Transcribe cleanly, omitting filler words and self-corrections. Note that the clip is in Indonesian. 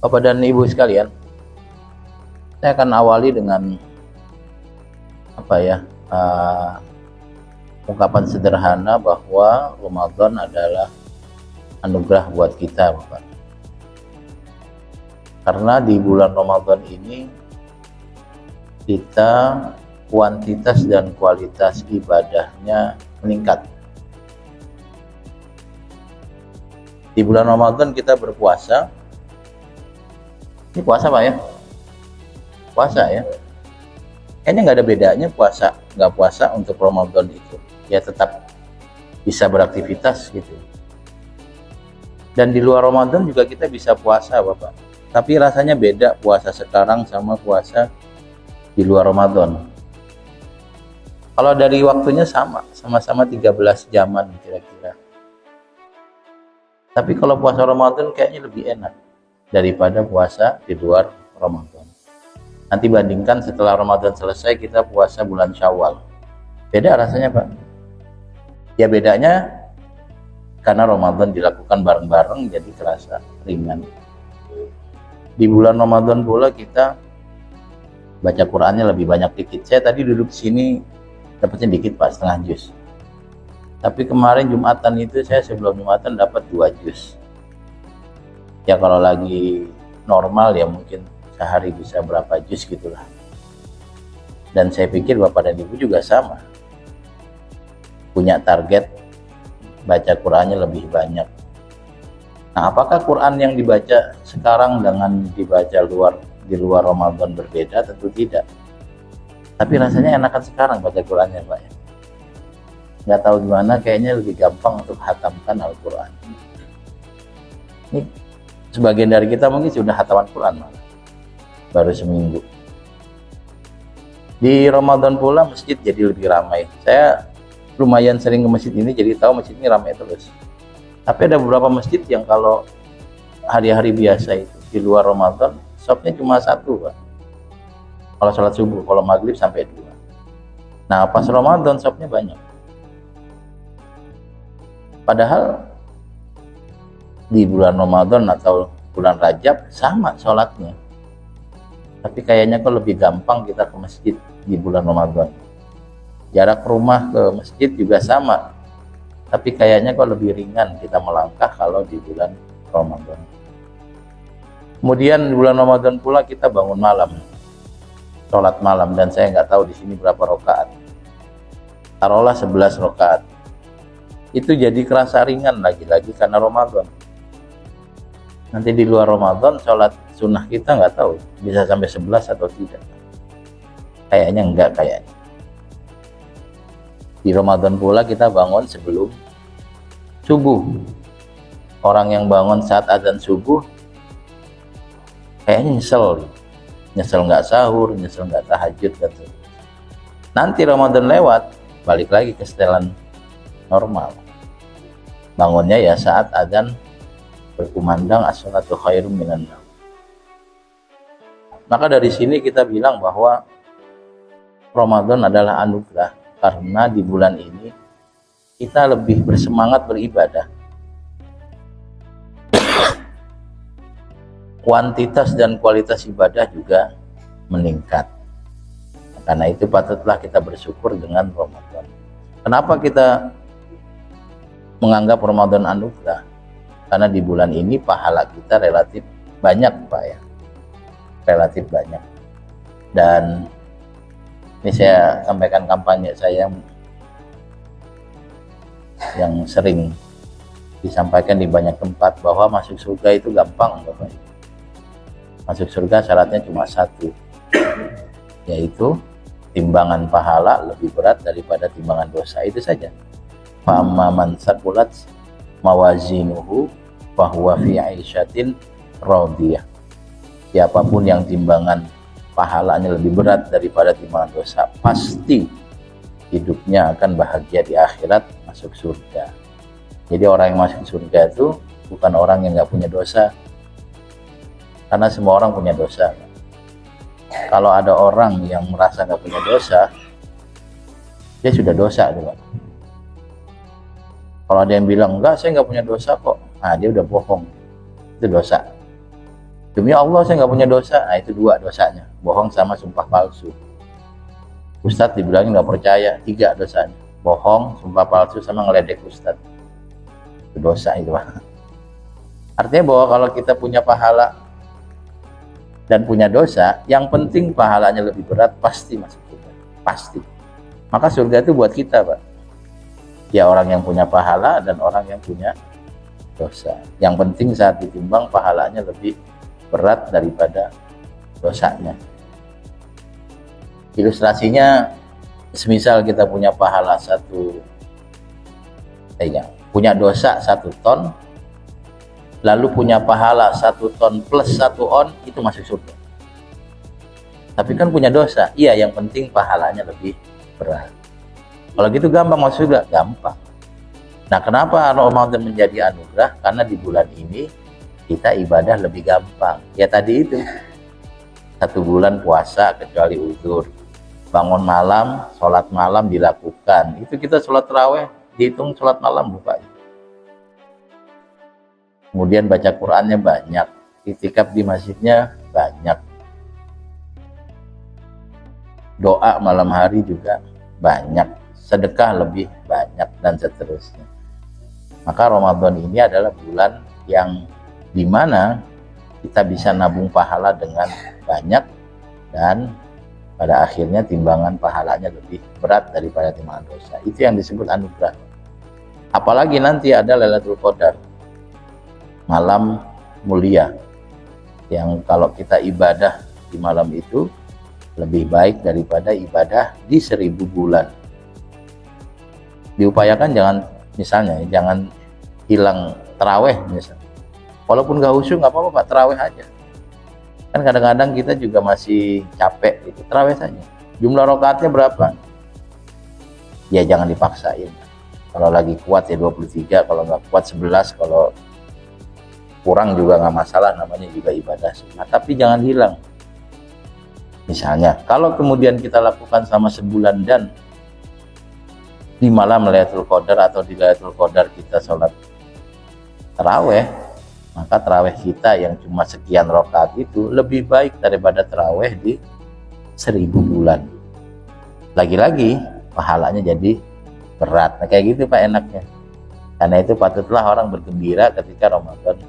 Bapak dan Ibu sekalian, saya akan awali dengan ungkapan sederhana bahwa Ramadan adalah anugerah buat kita, Bapak. Karena di bulan Ramadan ini kita kuantitas dan kualitas ibadahnya meningkat. Di bulan Ramadan kita berpuasa. Ini puasa Pak ya? Puasa ya? Kayaknya nggak ada bedanya puasa, nggak puasa untuk Ramadan itu. Ya tetap bisa beraktivitas gitu. Dan di luar Ramadan juga kita bisa puasa Bapak. Tapi rasanya beda puasa sekarang sama puasa di luar Ramadan. Kalau dari waktunya sama-sama 13 jaman kira-kira. Tapi kalau puasa Ramadan kayaknya lebih enak daripada puasa di luar Ramadan. Nanti bandingkan setelah Ramadan selesai kita puasa bulan Syawal. Beda rasanya Pak. Ya bedanya karena Ramadan dilakukan bareng-bareng jadi terasa ringan. Di bulan Ramadan pula kita baca Qur'annya lebih banyak dikit. Saya tadi duduk sini dapatnya dikit Pak, setengah juz. Tapi kemarin Jumatan itu saya sebelum Jumatan dapat 2 juz. Ya kalau lagi normal ya mungkin sehari bisa berapa juz gitulah. Dan saya pikir Bapak dan Ibu juga sama, punya target baca Qur'annya lebih banyak. Nah apakah Qur'an yang dibaca sekarang dengan dibaca di luar Ramadan berbeda? Tentu tidak. Tapi rasanya enakan sekarang baca Qur'annya Pak ya. Nggak tahu gimana, kayaknya lebih gampang untuk hatamkan Al-Quran. Ini sebagian dari kita mungkin sudah hataman Quran malah baru seminggu. Di Ramadan pula masjid jadi lebih ramai. Saya lumayan sering ke masjid ini, jadi tahu masjid ini ramai terus. Tapi ada beberapa masjid yang kalau hari-hari biasa itu di luar Ramadan shopnya cuma 1 Pak. Kalau sholat subuh, kalau maghrib sampai 2. Nah pas Ramadan shopnya banyak. Padahal di bulan Ramadan atau bulan Rajab sama sholatnya. Tapi kayaknya kok lebih gampang kita ke masjid di bulan Ramadan. Jarak rumah ke masjid juga sama. Tapi kayaknya kok lebih ringan kita melangkah kalau di bulan Ramadan. Kemudian di bulan Ramadan pula kita bangun malam. Sholat malam, dan saya nggak tahu di sini berapa rakaat. Taruhlah 11 rakaat. Itu jadi kerasa ringan lagi-lagi karena Ramadan. Nanti di luar Ramadan sholat sunnah kita nggak tahu bisa sampai 11 atau tidak. Kayaknya enggak kayaknya. Di Ramadan pula kita bangun sebelum subuh. Orang yang bangun saat azan subuh kayaknya nyesel nggak sahur, nyesel nggak tahajud gitu. Nanti Ramadan lewat, balik lagi ke setelan normal. Bangunnya ya saat azan berkumandang as-salatu khairum minan naum. Maka dari sini kita bilang bahwa Ramadan adalah anugerah karena di bulan ini kita lebih bersemangat beribadah. Kuantitas dan kualitas ibadah juga meningkat. Karena itu patutlah kita bersyukur dengan Ramadan. Kenapa kita menganggap Ramadan anugerah? Karena di bulan ini pahala kita relatif banyak Pak ya. Relatif banyak. Dan ini saya sampaikan kampanye saya yang sering disampaikan di banyak tempat bahwa masuk surga itu gampang Bapak. Masuk surga syaratnya cuma 1, yaitu timbangan pahala lebih berat daripada timbangan dosa. Itu saja. Fa'amma man saqulat mawazinuhu fahuwa fi 'aisyatin radiyah. Siapapun yang timbangan pahalanya lebih berat daripada timbangan dosa, pasti hidupnya akan bahagia di akhirat, masuk surga. Jadi orang yang masuk surga itu bukan orang yang nggak punya dosa, karena semua orang punya dosa. Kalau ada orang yang merasa nggak punya dosa, dia sudah dosa juga. Kalau ada yang bilang enggak, saya nggak punya dosa kok, nah dia udah bohong, itu dosa. Demi Allah saya nggak punya dosa. Nah itu 2 dosanya, bohong sama sumpah palsu. Ustadz dibilangin nggak percaya, 3 dosanya, bohong, sumpah palsu, sama ngeledek ustadz. Itu dosa itu Pak. Artinya bahwa kalau kita punya pahala dan punya dosa, yang penting pahalanya lebih berat, pasti masuk surga, pasti. Maka surga itu buat kita Pak, ya orang yang punya pahala dan orang yang punya dosa. Yang penting saat ditimbang pahalanya lebih berat daripada dosanya. Ilustrasinya, semisal kita punya pahala punya dosa 1 ton, lalu punya pahala 1 ton plus 1 on, itu masuk surga. Tapi kan punya dosa, iya, yang penting pahalanya lebih berat. Kalau gitu gampang masuk surga, gampang. Nah, kenapa Ramadan menjadi anugerah? Karena di bulan ini kita ibadah lebih gampang. Ya tadi itu, 1 bulan puasa kecuali uzur, bangun malam, sholat malam dilakukan. Itu kita sholat tarawih dihitung sholat malam bukan? Kemudian baca Qurannya banyak, iktikaf di masjidnya banyak, doa malam hari juga banyak, sedekah lebih banyak, dan seterusnya. Maka Ramadan ini adalah bulan yang dimana kita bisa nabung pahala dengan banyak, dan pada akhirnya timbangan pahalanya lebih berat daripada timbangan dosa. Itu yang disebut anugerah. Apalagi nanti ada Lailatul Qadar, malam mulia, yang kalau kita ibadah di malam itu lebih baik daripada ibadah di 1000 bulan. Diupayakan jangan hilang taraweh misalnya. Walaupun gak khusyuk nggak apa-apa Pak, taraweh aja. Kan kadang-kadang kita juga masih capek gitu, taraweh saja. Jumlah rakaatnya berapa? Ya jangan dipaksain. Kalau lagi kuat ya 23, kalau nggak kuat 11, kalau kurang juga nggak masalah, namanya juga ibadah sunnah. Tapi jangan hilang. Misalnya kalau kemudian kita lakukan selama sebulan, dan di malam Lailatul Qadar atau di Lailatul Qadar kita sholat taraweh, maka taraweh kita yang cuma sekian rakaat itu lebih baik daripada taraweh di 1000 bulan. Lagi-lagi pahalanya jadi berat. Nah, kayak gitu Pak enaknya. Karena itu patutlah orang bergembira ketika Ramadan